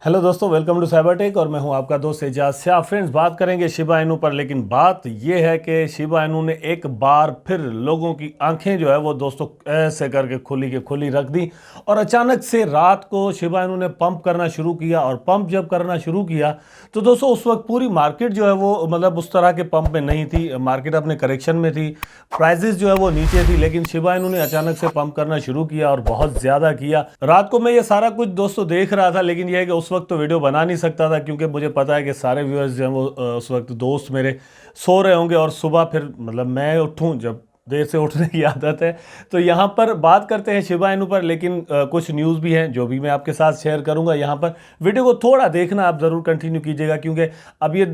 Hello दोस्तों, welcome to cyber tech और मैं हूं आपका दोस्त एजाज शाह। फ्रेंड्स, बात करेंगे शिबा इनू पर, लेकिन बात यह है कि शिबा इनू ने एक बार फिर लोगों की आंखें जो है वो दोस्तों ऐसे करके खुली के खुली रख दी और अचानक से रात को शिबा इनू ने पंप करना शुरू किया। और पंप जब करना शुरू किया तो दोस्तों उस वक्त पूरी मार्केट जो है वो उस तरह के पंप में नहीं थी। मार्केट अपने करेक्शन में थी, प्राइजेस जो है वो नीचे थी, लेकिन शिबा इनू ने अचानक से पंप करना शुरू किया और बहुत ज़्यादा किया। रात को मैं ये सारा कुछ दोस्तों देख रहा था, लेकिन यह है कि उस वक्त तो वीडियो बना नहीं सकता था क्योंकि मुझे पता है कि सारे व्यूअर्स जो हैं वो उस वक्त दोस्त मेरे सो रहे होंगे और सुबह फिर मैं उठूं, जब देर से उठने की आदत है। तो यहाँ पर बात करते हैं शिबा इनू पर, लेकिन कुछ न्यूज़ भी हैं जो भी मैं आपके साथ शेयर करूँगा। यहाँ पर वीडियो को थोड़ा देखना आप ज़रूर कंटिन्यू कीजिएगा, क्योंकि अब ये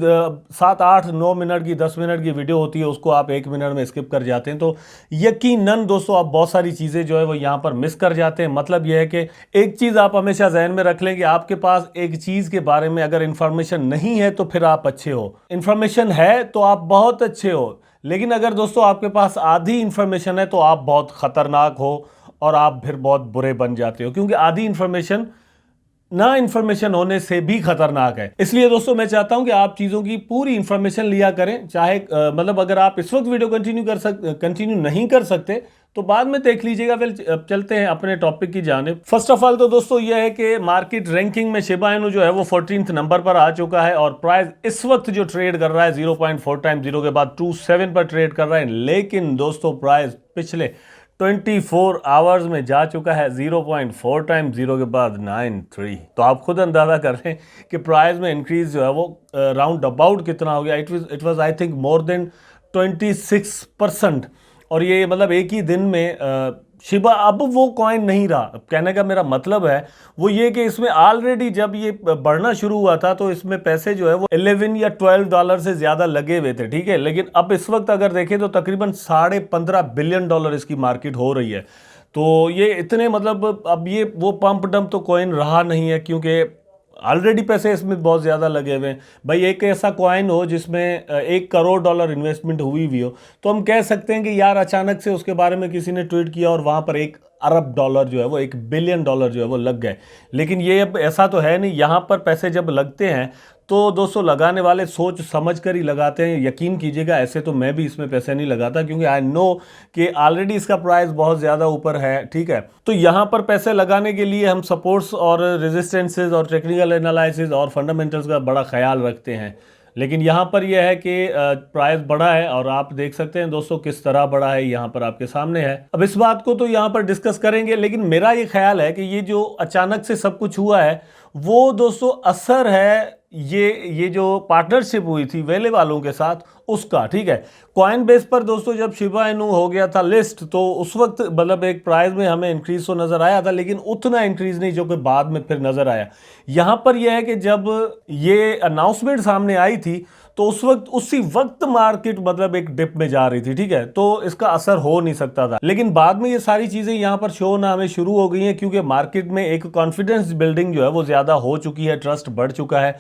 7, 8, 9 मिनट की 10 मिनट की वीडियो होती है, उसको आप 1 मिनट में स्किप कर जाते हैं तो यकीनन दोस्तों आप बहुत सारी चीज़ें जो है वो यहाँ पर मिस कर जाते हैं। मतलब यह है कि एक चीज़ आप हमेशा जहन में रख लें कि आपके पास एक चीज़ के बारे में अगर इन्फॉर्मेशन नहीं है तो फिर आप अच्छे हो, इन्फॉर्मेशन है तो आप बहुत अच्छे हो। लेकिन अगर दोस्तों आपके पास आधी इंफॉर्मेशन है तो आप बहुत खतरनाक हो और आप फिर बहुत बुरे बन जाते हो, क्योंकि आधी इंफॉर्मेशन ना इन्फॉर्मेशन होने से भी खतरनाक है। इसलिए दोस्तों मैं चाहता हूं कि आप चीज़ों की पूरी इन्फॉर्मेशन लिया करें। चाहे अगर आप इस वक्त वीडियो कंटिन्यू नहीं कर सकते तो बाद में देख लीजिएगा। फिर चलते हैं अपने टॉपिक की जानिब। फर्स्ट ऑफ ऑल तो दोस्तों यह है कि मार्केट रैंकिंग में शिबा इनू जो है वो 14th नंबर पर आ चुका है और प्राइस इस वक्त जो ट्रेड कर रहा है 0.4 टाइम 0 के बाद 27 पर ट्रेड कर रहा है। लेकिन दोस्तों प्राइस पिछले 24 आवर्स में जा चुका है 0.4 टाइम 0 के बाद 93। तो आप खुद अंदाजा कर रहे हैं कि प्राइस में इंक्रीज जो है वो राउंड अबाउट कितना हो गया। It was I think more than 26%। और ये एक ही दिन में शिबा अब वो कॉइन नहीं रहा। कहने का मेरा मतलब है वो ये कि इसमें ऑलरेडी जब ये बढ़ना शुरू हुआ था तो इसमें पैसे जो है वो 11 या 12 डॉलर से ज़्यादा लगे हुए थे, ठीक है। लेकिन अब इस वक्त अगर देखें तो तकरीबन $15.5 बिलियन इसकी मार्केट हो रही है। तो ये इतने अब ये वो पंप डंप तो कॉइन रहा नहीं है, क्योंकि ऑलरेडी पैसे इसमें बहुत ज़्यादा लगे हुए हैं। भाई एक ऐसा कॉइन हो जिसमें $1 करोड़ इन्वेस्टमेंट हुई हुई हो तो हम कह सकते हैं कि यार अचानक से उसके बारे में किसी ने ट्वीट किया और वहाँ पर $1 अरब जो है वो $1 बिलियन जो है वो लग गए। लेकिन ये अब ऐसा तो है नहीं। यहाँ पर पैसे जब लगते हैं तो दोस्तों लगाने वाले सोच समझ कर ही लगाते हैं। यकीन कीजिएगा, ऐसे तो मैं भी इसमें पैसे नहीं लगाता, क्योंकि आई नो कि ऑलरेडी इसका प्राइस बहुत ज़्यादा ऊपर है, ठीक है। तो यहाँ पर पैसे लगाने के लिए हम सपोर्ट्स और रेजिस्टेंसेस और टेक्निकल एनालिसिस और फंडामेंटल्स का बड़ा ख्याल रखते हैं। लेकिन यहाँ पर यह है कि प्राइस बढ़ा है और आप देख सकते हैं दोस्तों किस तरह बढ़ा है, यहाँ पर आपके सामने है। अब इस बात को तो यहाँ पर डिस्कस करेंगे, लेकिन मेरा ये ख्याल है कि ये जो अचानक से सब कुछ हुआ है वो दोस्तों असर है ये जो पार्टनरशिप हुई थी वेले वालों के साथ उसका, ठीक है। कॉइन बेस पर दोस्तों जब शिबा इनू हो गया था लिस्ट तो उस वक्त एक प्राइस में हमें इंक्रीज तो नज़र आया था, लेकिन उतना इंक्रीज नहीं जो कि बाद में फिर नज़र आया। यहाँ पर यह है कि जब ये अनाउंसमेंट सामने आई थी तो उसी वक्त मार्केट एक डिप में जा रही थी, ठीक है। तो इसका असर हो नहीं सकता था, लेकिन बाद में ये सारी चीज़ें यहाँ पर शो होना हमें शुरू हो गई हैं, क्योंकि मार्केट में एक कॉन्फिडेंस बिल्डिंग जो है वो ज़्यादा हो चुकी है, ट्रस्ट बढ़ चुका है।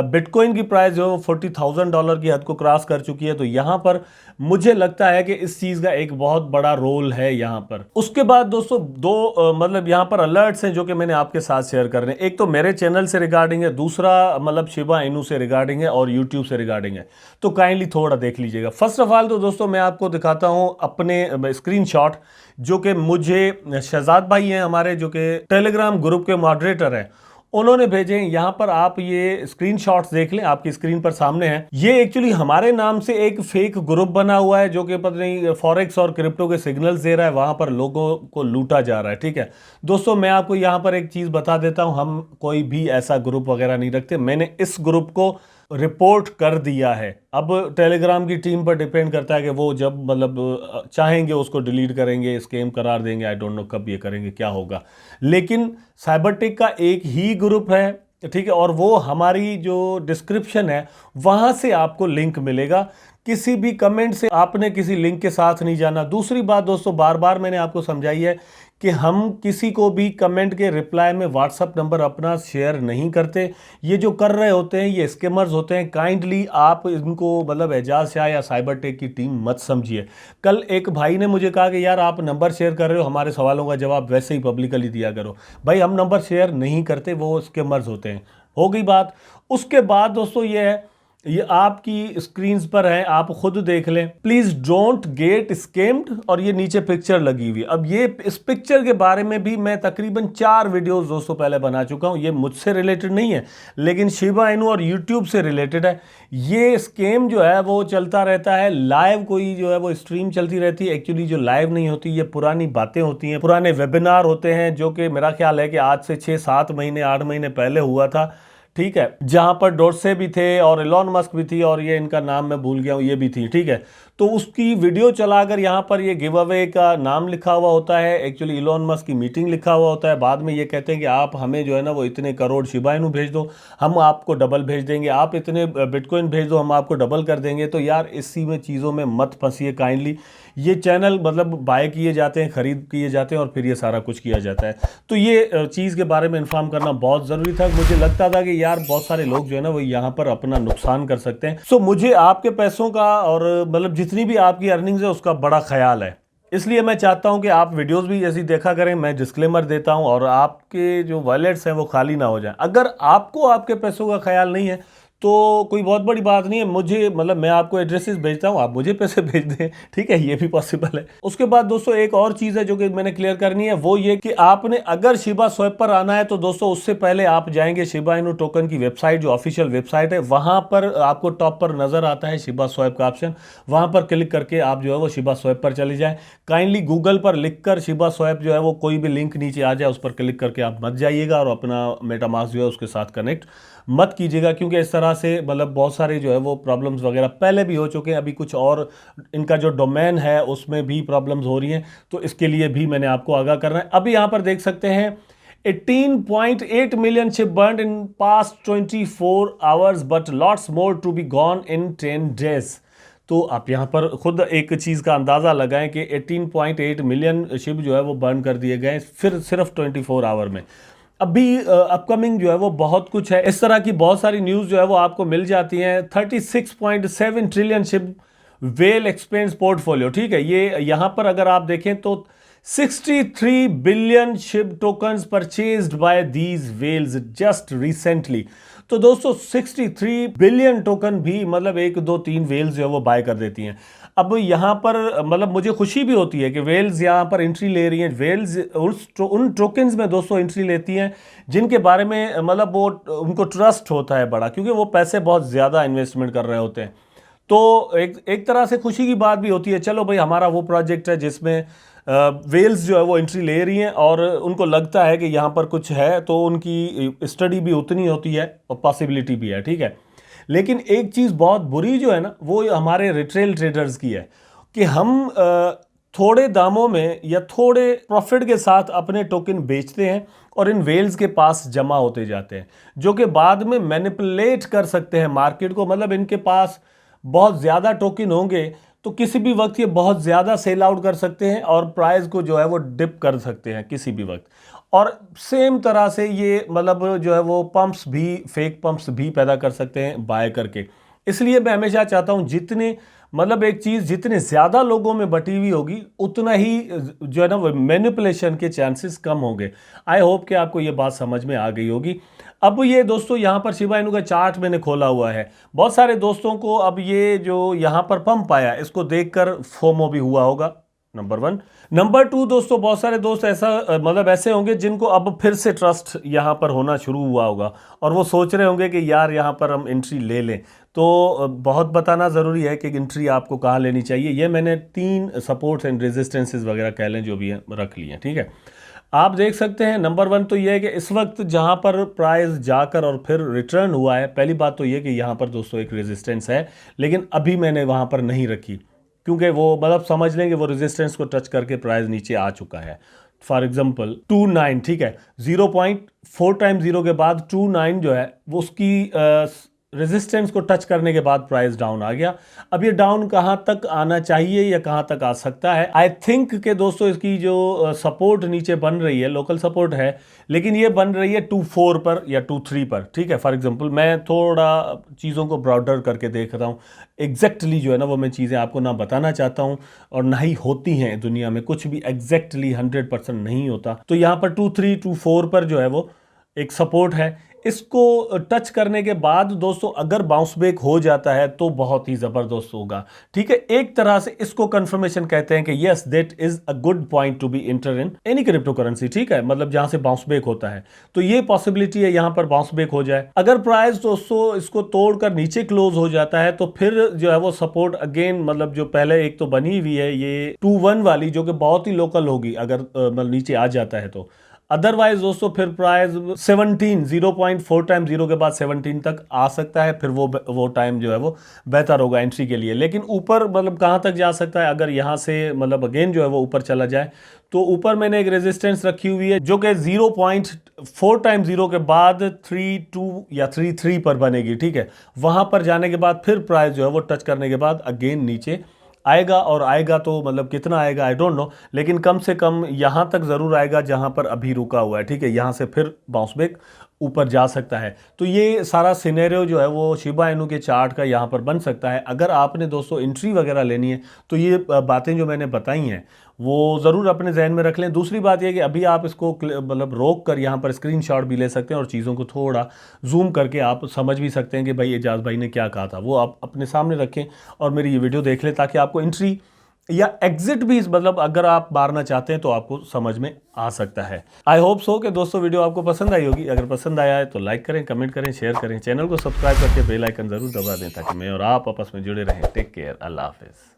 बिटकॉइन की प्राइस जो है $40,000 की हद को क्रॉस कर चुकी है। तो यहाँ पर मुझे लगता है कि इस चीज़ का एक बहुत बड़ा रोल है यहाँ पर। उसके बाद दोस्तों दो यहाँ पर अलर्ट्स हैं जो कि मैंने आपके साथ शेयर कर रहे हैं। एक तो मेरे चैनल से रिगार्डिंग है, दूसरा शिबा इनू से रिगार्डिंग है और यूट्यूब से रिगार्डिंग है। तो काइंडली थोड़ा देख लीजिएगा। फर्स्ट ऑफ ऑल तो दोस्तों मैं आपको दिखाता हूं अपने स्क्रीनशॉट जो कि मुझे शहजाद भाई हैं हमारे, जो कि टेलीग्राम ग्रुप के मॉडरेटर हैं, उन्होंने भेजे हैं। यहां पर आप ये स्क्रीनशॉट्स देख लें, आपकी स्क्रीन पर सामने है। ये एक्चुअली हमारे नाम से एक फेक ग्रुप बना हुआ है जो कि पता नहीं फॉरेक्स और क्रिप्टो के सिग्नल्स दे रहा है, वहां पर लोगों को लूटा जा रहा है, ठीक है। दोस्तों मैं आपको यहां पर एक चीज बता देता हूं, हम कोई भी ऐसा ग्रुप वगैरह नहीं रखते। मैंने इस ग्रुप को रिपोर्ट कर दिया है। अब टेलीग्राम की टीम पर डिपेंड करता है कि वो जब चाहेंगे उसको डिलीट करेंगे, स्कैम करार देंगे, आई डोंट नो कब ये करेंगे, क्या होगा। लेकिन साइबरटेक का एक ही ग्रुप है, ठीक है, और वो हमारी जो डिस्क्रिप्शन है वहां से आपको लिंक मिलेगा। किसी भी कमेंट से आपने किसी लिंक के साथ नहीं जाना। दूसरी बात दोस्तों, बार बार मैंने आपको समझाई है कि हम किसी को भी कमेंट के रिप्लाई में व्हाट्सअप नंबर अपना शेयर नहीं करते। ये जो कर रहे होते हैं ये स्कैमर्स होते हैं। काइंडली आप इनको एजाज शाह या साइबर टेक की टीम मत समझिए। कल एक भाई ने मुझे कहा कि यार आप नंबर शेयर कर रहे हो, हमारे सवालों का जवाब वैसे ही पब्लिकली दिया करो। भाई हम नंबर शेयर नहीं करते, वो स्कैमर्स होते हैं, हो गई बात। उसके बाद दोस्तों ये आपकी स्क्रीन्स पर है, आप खुद देख लें। प्लीज डोंट गेट स्कैम्ड, और ये नीचे पिक्चर लगी हुई है। अब ये इस पिक्चर के बारे में भी मैं तकरीबन 4 वीडियोस दोस्तों पहले बना चुका हूं। ये मुझसे रिलेटेड नहीं है, लेकिन शिबा इनू और यूट्यूब से रिलेटेड है। ये स्कैम जो है वो चलता रहता है लाइव, कोई जो है वो स्ट्रीम चलती रहती है। एक्चुअली जो लाइव नहीं होती, ये पुरानी बातें होती हैं, पुराने वेबिनार होते हैं, जो कि मेरा ख्याल है कि आज से 6-7 महीने 8 महीने पहले हुआ था, ठीक है, जहां पर डोर्से भी थे और एलॉन मस्क भी थी, और ये इनका नाम मैं भूल गया हूं, ये भी थी, ठीक है। तो उसकी वीडियो चलाकर यहां पर ये गिव अवे का नाम लिखा हुआ होता है, एक्चुअली एलॉन मस्क की मीटिंग लिखा हुआ होता है। बाद में ये कहते हैं कि आप हमें जो है ना वो इतने करोड़ शिबा इनू भेज दो, हम आपको डबल भेज देंगे, आप इतने बिटकॉइन भेज दो, हम आपको डबल कर देंगे। तो यार इसी में चीज़ों में मत फंसिए काइंडली। ये चैनल मतलब बाय किए जाते हैं, खरीद किए जाते हैं, और फिर ये सारा कुछ किया जाता है। तो ये चीज़ के बारे में इन्फॉर्म करना बहुत ज़रूरी था। मुझे लगता था कि यार बहुत सारे लोग जो है ना वो यहाँ पर अपना नुकसान कर सकते हैं। सो मुझे आपके पैसों का और मतलब जितनी भी आपकी अर्निंग्स है उसका बड़ा ख्याल है, इसलिए मैं चाहता हूं कि आप वीडियोस भी ऐसी देखा करें। मैं डिस्क्लेमर देता हूं, और आपके जो वॉलेट्स हैं वो खाली ना हो जाएं। अगर आपको आपके पैसों का ख्याल नहीं है तो कोई बहुत बड़ी बात नहीं है, मुझे मतलब मैं आपको एड्रेसेस भेजता हूं, आप मुझे पैसे भेज दें, ठीक है, ये भी पॉसिबल है। उसके बाद दोस्तों एक और चीज़ है जो कि मैंने क्लियर करनी है, वो ये कि आपने अगर शिबा स्वैप पर आना है तो दोस्तों उससे पहले आप जाएंगे शिबा इनू टोकन की वेबसाइट, जो ऑफिशियल वेबसाइट है, वहां पर आपको टॉप पर नजर आता है शिबा स्वैप का ऑप्शन, वहां पर क्लिक करके आप जो है वो शिबा स्वैप पर चले जाएं। काइंडली गूगल पर लिखकर शिबा स्वैप जो है वो कोई भी लिंक नीचे आ जाए उस पर क्लिक करके आप मत जाइएगा, और अपना मेटामास्क जो है उसके साथ कनेक्ट मत कीजिएगा, क्योंकि इस तरह से मतलब बहुत सारे जो है वो प्रॉब्लम्स वगैरह पहले भी हो चुके हैं। अभी कुछ और इनका जो डोमेन है उसमें भी प्रॉब्लम्स हो रही हैं, तो इसके लिए भी मैंने आपको आगाह करना है। अभी यहाँ पर देख सकते हैं 18.8 million ship burned in past 24 hours, but lots more to be gone in 10 days. तो आप यहाँ पर खुद एक चीज़ का अंदाज़ा लगाएं कि 18.8 मिलियन शिप जो है वो बर्न कर दिए गए फिर सिर्फ 24 आवर में। अभी अपकमिंग जो है वो बहुत कुछ है, इस तरह की बहुत सारी न्यूज़ जो है वो आपको मिल जाती हैं। 36.7 trillion ship well expense portfolio, ठीक है, ये यहाँ पर अगर आप देखें तो 63 billion SHIB tokens purchased by these whales just recently. तो दोस्तों 63 बिलियन टोकन भी मतलब 1 2 3 वेल्स जो है वो बाय कर देती हैं। अब यहाँ पर मतलब मुझे खुशी भी होती है कि वेल्स यहाँ पर एंट्री ले रही हैं। वेल्स उन टोकन्स में दोस्तों एंट्री लेती हैं जिनके बारे में मतलब वो उनको ट्रस्ट होता है बड़ा, क्योंकि वो पैसे बहुत ज़्यादा इन्वेस्टमेंट कर रहे होते हैं। तो एक तरह से खुशी की बात भी होती है, चलो भाई हमारा वो प्रोजेक्ट है जिसमें वेल्स जो है वो एंट्री ले रही हैं और उनको लगता है कि यहाँ पर कुछ है, तो उनकी स्टडी भी उतनी होती है और पॉसिबिलिटी भी है, ठीक है। लेकिन एक चीज़ बहुत बुरी जो है ना वो हमारे रिटेल ट्रेडर्स की है कि हम थोड़े दामों में या थोड़े प्रॉफिट के साथ अपने टोकन बेचते हैं और इन वेल्स के पास जमा होते जाते हैं, जो कि बाद में मैनिपुलेट कर सकते हैं मार्केट को। मतलब इनके पास बहुत ज़्यादा टोकन होंगे तो किसी भी वक्त ये बहुत ज़्यादा सेल आउट कर सकते हैं और प्राइस को जो है वो डिप कर सकते हैं किसी भी वक्त। और सेम तरह से ये मतलब जो है वो पंप्स भी, फेक पंप्स भी पैदा कर सकते हैं बाय करके। इसलिए मैं हमेशा चाहता हूं जितने मतलब एक चीज़ जितने ज़्यादा लोगों में बटी हुई होगी उतना ही जो है ना वो मैनिपुलेशन के चांसेस कम होंगे। आई होप कि आपको ये बात समझ में आ गई होगी। अब ये दोस्तों यहाँ पर शिबा इनू का चार्ट मैंने खोला हुआ है। बहुत सारे दोस्तों को अब ये जो यहाँ पर पंप आया इसको देखकर फोमो भी हुआ होगा, नंबर 1। नंबर 2 दोस्तों, बहुत सारे दोस्त ऐसा मतलब ऐसे होंगे जिनको अब फिर से ट्रस्ट यहाँ पर होना शुरू हुआ होगा और वो सोच रहे होंगे कि यार यहाँ पर हम एंट्री ले लें। तो बहुत बताना ज़रूरी है कि एंट्री आपको कहाँ लेनी चाहिए। ये मैंने 3 सपोर्ट्स एंड रेजिस्टेंसेस वगैरह कह लें जो भी हैं रख लिए हैं, ठीक है। आप देख सकते हैं नंबर 1 तो ये है कि इस वक्त जहाँ पर प्राइस जाकर और फिर रिटर्न हुआ है, पहली बात तो ये कि यहाँ पर दोस्तों एक रेजिस्टेंस है, लेकिन अभी मैंने वहाँ पर नहीं रखी क्योंकि वो मतलब समझ लेंगे वो रेजिस्टेंस को टच करके प्राइस नीचे आ चुका है। फॉर एग्जांपल 29, ठीक है, 0.4 टाइम 0 के बाद 29 जो है वो उसकी रेजिस्टेंस को टच करने के बाद प्राइस डाउन आ गया। अब ये डाउन कहाँ तक आना चाहिए या कहाँ तक आ सकता है, आई थिंक कि दोस्तों इसकी जो सपोर्ट नीचे बन रही है लोकल सपोर्ट है, लेकिन ये बन रही है 2.4 पर या 2.3 पर, ठीक है। फॉर एग्जांपल मैं थोड़ा चीज़ों को ब्रॉडर करके देख रहा हूँ, एग्जैक्टली जो है ना वो मैं चीज़ें आपको ना बताना चाहता हूँ और ना ही होती हैं दुनिया में, कुछ भी एग्जैक्टली 100% नहीं होता। तो यहाँ पर 2.3 2.4 पर जो है वो एक सपोर्ट है, इसको टच करने के बाद दोस्तों अगर बाउंस बैक हो जाता है तो बहुत ही जबरदस्त होगा। ठीक है, एक तरह से इसको कंफर्मेशन कहते हैं कि yes that is a good point to be enter in any crypto currency. ठीक है, मतलब जहां से बाउंस बैक होता है तो ये पॉसिबिलिटी है यहां पर बाउंस बैक हो जाए। अगर प्राइस दोस्तों इसको तोड़कर नीचे क्लोज हो जाता है तो फिर जो है वो सपोर्ट अगेन, मतलब जो पहले एक तो बनी हुई है ये 2-1 वाली, जो कि बहुत ही लोकल होगी अगर मतलब नीचे आ जाता है तो। अदरवाइज दोस्तों फिर प्राइस 17 0.4 टाइम जीरो के बाद 17 तक आ सकता है, फिर वो टाइम जो है वो बेहतर होगा एंट्री के लिए। लेकिन ऊपर मतलब कहां तक जा सकता है, अगर यहां से मतलब अगेन जो है वो ऊपर चला जाए तो ऊपर मैंने एक रेजिस्टेंस रखी हुई है जो कि 0.4 टाइम जीरो के बाद 3.2 या 3.3 पर बनेगी। ठीक है, वहां पर जाने के बाद फिर प्राइस जो है वो टच करने के बाद अगेन नीचे आएगा, और आएगा तो मतलब कितना आएगा आई डोंट नो, लेकिन कम से कम यहां तक जरूर आएगा जहां पर अभी रुका हुआ है। ठीक है, यहां से फिर बाउंस बैक ऊपर जा सकता है। तो ये सारा सिनेरियो जो है वो शिबा इनू के चार्ट का यहाँ पर बन सकता है। अगर आपने दोस्तों एंट्री वगैरह लेनी है तो ये बातें जो मैंने बताई हैं वो ज़रूर अपने जहन में रख लें। दूसरी बात यह कि अभी आप इसको मतलब रोक कर यहाँ पर स्क्रीनशॉट भी ले सकते हैं और चीज़ों को थोड़ा जूम करके आप समझ भी सकते हैं कि भाई एजाज भाई ने क्या कहा था, वो आप अपने सामने रखें और मेरी ये वीडियो देख लें ताकि आपको एंट्री या एग्जिट भी मतलब अगर आप मारना चाहते हैं तो आपको समझ में आ सकता है। आई होप सो कि दोस्तों वीडियो आपको पसंद आई होगी। अगर पसंद आया है तो लाइक करें, कमेंट करें, शेयर करें, चैनल को सब्सक्राइब करके बेल आइकन जरूर दबा दें ताकि मैं और आप आपस में जुड़े रहें। टेक केयर, अल्लाह हाफिज़।